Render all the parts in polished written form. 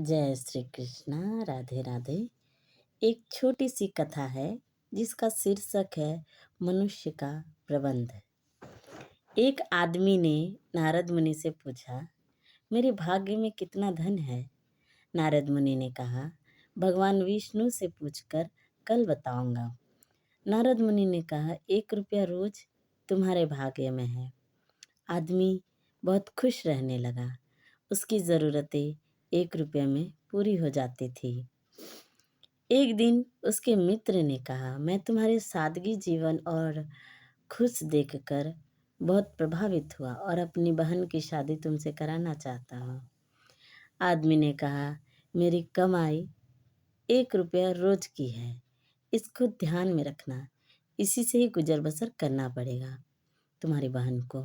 जय श्री कृष्णा, राधे राधे। एक छोटी सी कथा है जिसका शीर्षक है मनुष्य का प्रबंध। एक आदमी ने नारद मुनि से पूछा, मेरे भाग्य में कितना धन है? नारद मुनि ने कहा, भगवान विष्णु से पूछकर कल बताऊंगा। नारद मुनि ने कहा, 1 रुपया रोज तुम्हारे भाग्य में है। आदमी बहुत खुश रहने लगा। उसकी ज़रूरतें 1 रुपये में पूरी हो जाती थी। एक दिन उसके मित्र ने कहा, मैं तुम्हारे सादगी जीवन और खुश देखकर बहुत प्रभावित हुआ और अपनी बहन की शादी तुमसे कराना चाहता हूँ। आदमी ने कहा, मेरी कमाई 1 रुपया रोज की है। इसको ध्यान में रखना। इसी से ही गुजर बसर करना पड़ेगा तुम्हारी बहन को।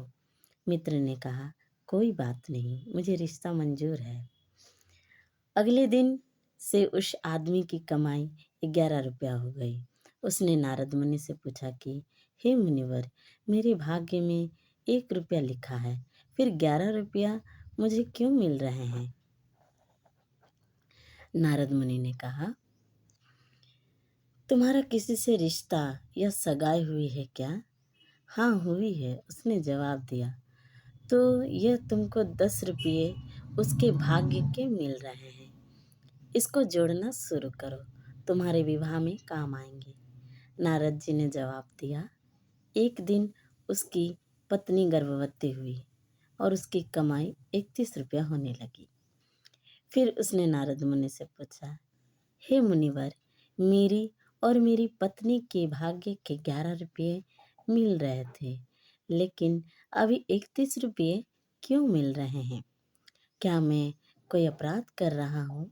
मित्र ने कहा, कोई बात नहीं, मुझे रिश्ता मंजूर है। अगले दिन से उस आदमी की कमाई 11 रुपया हो गई। उसने नारद मुनि से पूछा कि हे मुनिवर, मेरे भाग्य में 1 रुपया लिखा है, फिर 11 रुपया मुझे क्यों मिल रहे हैं? नारद मुनि ने कहा, तुम्हारा किसी से रिश्ता या सगाई हुई है क्या? हाँ, हुई है, उसने जवाब दिया। तो यह तुमको 10 रुपये उसके भाग्य के मिल रहे हैं। इसको जोड़ना शुरू करो, तुम्हारे विवाह में काम आएंगे। नारद जी ने जवाब दिया। एक दिन उसकी पत्नी गर्भवती हुई और उसकी कमाई 31 रुपया होने लगी। फिर उसने नारद मुनि से पूछा, हे मुनिवर, मेरी और मेरी पत्नी के भाग्य के 11 रुपये मिल रहे थे, लेकिन अभी 31 रुपये क्यों मिल रहे हैं? क्या मैं कोई अपराध कर रहा हूँ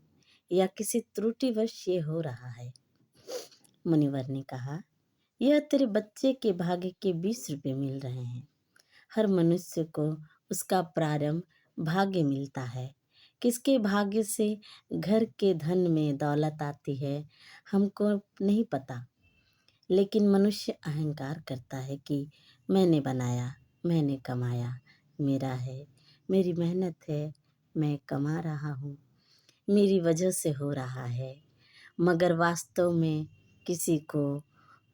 या किसी त्रुटिवश ये हो रहा है? मुनिवर ने कहा, यह तेरे बच्चे के भाग्य के 20 रुपये मिल रहे हैं। हर मनुष्य को उसका प्रारंभ भाग्य मिलता है। किसके भाग्य से घर के धन में दौलत आती है हमको नहीं पता, लेकिन मनुष्य अहंकार करता है कि मैंने बनाया, मैंने कमाया, मेरा है, मेरी मेहनत है, मैं कमा रहा हूँ, मेरी वजह से हो रहा है। मगर वास्तव में किसी को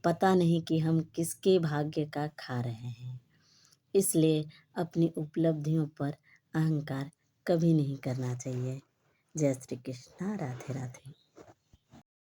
पता नहीं कि हम किसके भाग्य का खा रहे हैं। इसलिए अपनी उपलब्धियों पर अहंकार कभी नहीं करना चाहिए। जय श्री कृष्णा, राधे राधे।